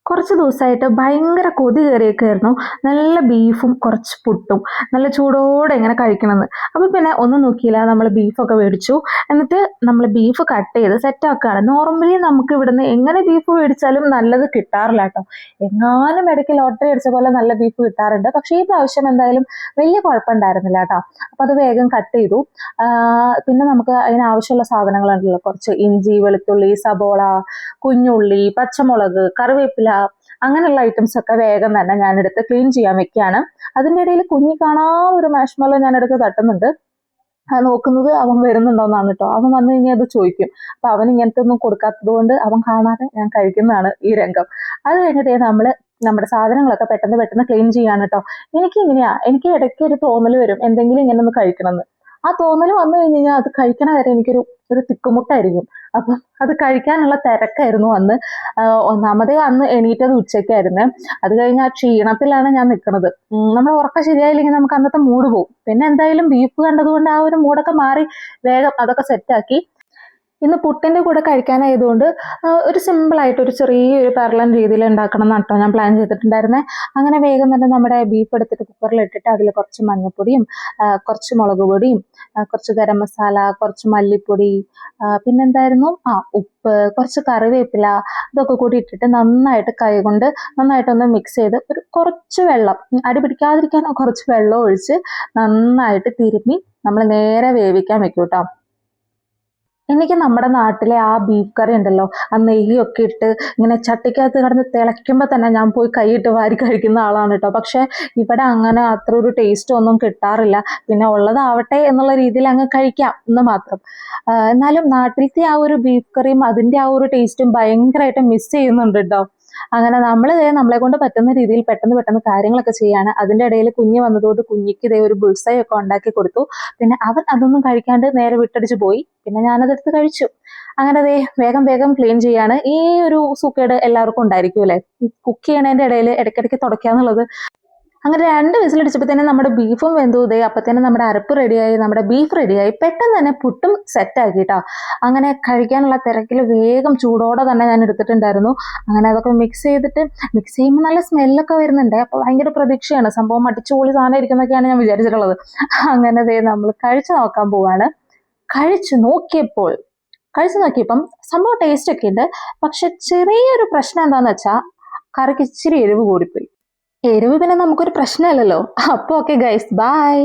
കുറച്ച് ദിവസമായിട്ട് ഭയങ്കര കൊതി കയറിയൊക്കെയായിരുന്നു. നല്ല ബീഫും കുറച്ച് പുട്ടും നല്ല ചൂടോടെ ഇങ്ങനെ കഴിക്കണമെന്ന്. അപ്പോൾ പിന്നെ ഒന്നും നോക്കിയില്ല, നമ്മൾ ബീഫൊക്കെ മേടിച്ചു. എന്നിട്ട് നമ്മൾ ബീഫ് കട്ട് ചെയ്ത് സെറ്റാക്കുകയാണ്. നോർമലി നമുക്ക് ഇവിടുന്ന് എങ്ങനെ ബീഫ് മേടിച്ചാലും നല്ലത് കിട്ടാറില്ല കേട്ടോ. എങ്ങാനും ഇടയ്ക്ക് ലോട്ടറി അടിച്ച പോലെ നല്ല ബീഫ് കിട്ടാറുണ്ട്. പക്ഷേ ഈ പ്രാവശ്യം എന്തായാലും വലിയ കുഴപ്പമുണ്ടായിരുന്നില്ല കേട്ടോ. അപ്പോൾ അത് വേഗം കട്ട് ചെയ്തു. പിന്നെ നമുക്ക് അതിനാവശ്യമുള്ള സാധനങ്ങളുണ്ടല്ലോ, കുറച്ച് ഇഞ്ചി, വെളുത്തുള്ളി, സബോള, കുഞ്ഞുള്ളി, പച്ചമുളക്, കറിവേപ്പില, അങ്ങനെയുള്ള ഐറ്റംസ് ഒക്കെ വേഗം തന്നെ ഞാനെടുത്ത് ക്ലീൻ ചെയ്യാൻ വെക്കുകയാണ്. അതിൻ്റെ ഇടയിൽ കുഞ്ഞി കാണാതെ ഒരു മാഷ്മലോ ഞാനെടുത്ത് തട്ടുന്നുണ്ട്. അത് നോക്കുന്നത് അവൻ വരുന്നുണ്ടോന്നാണ് കേട്ടോ. അവൻ വന്നു കഴിഞ്ഞാൽ അത് ചോദിക്കും. അപ്പൊ അവൻ ഇങ്ങനത്തെ ഒന്നും കൊടുക്കാത്തത് കൊണ്ട് അവൻ കാണാതെ ഞാൻ കഴിക്കുന്നതാണ് ഈ രംഗം. അത് കഴിഞ്ഞിട്ട് നമ്മുടെ സാധനങ്ങളൊക്കെ പെട്ടെന്ന് പെട്ടെന്ന് ക്ലീൻ ചെയ്യാണ് കേട്ടോ. എനിക്ക് ഇടയ്ക്ക് ഒരു തോന്നൽ വരും എന്തെങ്കിലും ഇങ്ങനെ ഒന്ന് കഴിക്കണമെന്ന്. ആ തോന്നൽ വന്നു കഴിഞ്ഞ് കഴിഞ്ഞാൽ അത് കഴിക്കണ വരെ ഒരു തിക്കുമുട്ടായിരിക്കും. അപ്പം അത് കഴിക്കാനുള്ള തിരക്കായിരുന്നു അന്ന്. ഒന്നാമതേ അന്ന് എണീറ്റത് ഉച്ചയ്ക്കായിരുന്നു. അത് കഴിഞ്ഞ് ആ ക്ഷീണത്തിലാണ് ഞാൻ നിൽക്കുന്നത്. നമ്മൾ ഉറക്കം ശരിയായില്ലെങ്കിൽ നമുക്ക് അന്നത്തെ മൂഡ് പോകും. പിന്നെ എന്തായാലും ബീഫ് കണ്ടതുകൊണ്ട് ആ ഒരു മൂഡൊക്കെ മാറി വേഗം അതൊക്കെ സെറ്റാക്കി. ഇന്ന് പുട്ടിൻ്റെ കൂടെ കഴിക്കാനായതുകൊണ്ട് ഒരു സിമ്പിളായിട്ട് ഒരു ചെറിയൊരു പെർലൻ രീതിയിൽ ഉണ്ടാക്കണം എന്ന് കേട്ടോ ഞാൻ പ്ലാൻ ചെയ്തിട്ടുണ്ടായിരുന്നത്. അങ്ങനെ വേഗം തന്നെ നമ്മുടെ ബീഫ് എടുത്തിട്ട് കുക്കറിലിട്ടിട്ട് അതിൽ കുറച്ച് മഞ്ഞൾപ്പൊടിയും കുറച്ച് മുളക് പൊടിയും കുറച്ച് ഗരം മസാല, കുറച്ച് മല്ലിപ്പൊടി, പിന്നെന്തായിരുന്നു ഉപ്പ്, കുറച്ച് കറിവേപ്പില, ഇതൊക്കെ കൂടി ഇട്ടിട്ട് നന്നായിട്ട് കൈകൊണ്ട് നന്നായിട്ടൊന്ന് മിക്സ് ചെയ്ത് കുറച്ച് വെള്ളം, അടി പിടിക്കാതിരിക്കാൻ കുറച്ച് വെള്ളം ഒഴിച്ച് നന്നായിട്ട് തിരുമ്മി നമ്മൾ നേരെ വേവിക്കാൻ വെക്കും കേട്ടോ. എനിക്ക് നമ്മുടെ നാട്ടിലെ ആ ബീഫ് കറി ഉണ്ടല്ലോ, ആ നെയ്യൊക്കെ ഇട്ട് ഇങ്ങനെ ചട്ടിക്കകത്ത് കിടന്ന് തിളയ്ക്കുമ്പോൾ തന്നെ ഞാൻ പോയി കൈയിട്ട് വാരി കഴിക്കുന്ന ആളാണ് കേട്ടോ. പക്ഷെ ഇവിടെ അങ്ങനെ അത്ര ഒരു ടേസ്റ്റ് ഒന്നും കിട്ടാറില്ല. പിന്നെ ഉള്ളതാവട്ടെ എന്നുള്ള രീതിയിൽ അങ്ങ് കഴിക്കാം എന്ന് മാത്രം. എന്നാലും നാട്ടിലത്തെ ആ ഒരു ബീഫ് കറിയും അതിൻ്റെ ആ ഒരു ടേസ്റ്റും ഭയങ്കരമായിട്ട് മിസ് ചെയ്യുന്നുണ്ട് കേട്ടോ. അങ്ങനെ നമ്മളെ കൊണ്ട് പറ്റുന്ന രീതിയിൽ പെട്ടെന്ന് കാര്യങ്ങളൊക്കെ ചെയ്യാണ്. അതിൻ്റെ ഇടയിൽ കുഞ്ഞ് വന്നതുകൊണ്ട് കുഞ്ഞിക്ക് ഒരു ബുൾസൈ ഒക്കെ ഉണ്ടാക്കി കൊടുത്തു. പിന്നെ അവൻ അതൊന്നും കഴിക്കാണ്ട് നേരെ വിട്ടടിച്ച് പോയി. പിന്നെ ഞാനതെടുത്ത് കഴിച്ചു. അങ്ങനെ വേഗം ക്ലീൻ ചെയ്യാണ്. ഈ ഒരു സൂക്കേട് എല്ലാവർക്കും ഉണ്ടായിരിക്കും അല്ലേ, കുക്ക് ചെയ്യണതിൻ്റെ ഇടയിൽ ഇടയ്ക്കിടയ്ക്ക് തുടയ്ക്കാന്നുള്ളത്. അങ്ങനെ 2 വിസിലടിച്ചപ്പോൾ തന്നെ നമ്മുടെ ബീഫും വെന്തു. അപ്പം തന്നെ നമ്മുടെ അരപ്പ് റെഡിയായി, നമ്മുടെ ബീഫ് റെഡിയായി. പെട്ടെന്ന് തന്നെ പുട്ടും സെറ്റാക്കി കേട്ടോ. അങ്ങനെ കഴിക്കാനുള്ള തിരക്കിൽ വേഗം ചൂടോടെ തന്നെ ഞാൻ എടുത്തിട്ടുണ്ടായിരുന്നു. അങ്ങനെ അതൊക്കെ മിക്സ് ചെയ്യുമ്പോൾ നല്ല സ്മെല്ലൊക്കെ വരുന്നുണ്ട്. അപ്പോൾ ഭയങ്കര പ്രതീക്ഷയാണ്, സംഭവം അടിച്ചുപൊളി സാധനം ഇരിക്കുന്നൊക്കെയാണ് ഞാൻ വിചാരിച്ചിട്ടുള്ളത്. അങ്ങനെ നമ്മൾ കഴിച്ചു നോക്കാൻ പോവാണ്. കഴിച്ചു നോക്കിയപ്പം സംഭവം ടേസ്റ്റ് ഒക്കെ ഉണ്ട്. പക്ഷെ ചെറിയൊരു പ്രശ്നം എന്താണെന്ന് വെച്ചാൽ കറിക്ക് ഇച്ചിരി എരിവ് കൂടിപ്പോയി. എരിവ് പിന്നെ നമുക്കൊരു പ്രശ്നമല്ലല്ലോ. അപ്പോൾ ഓക്കെ ഗൈസ്, ബൈ.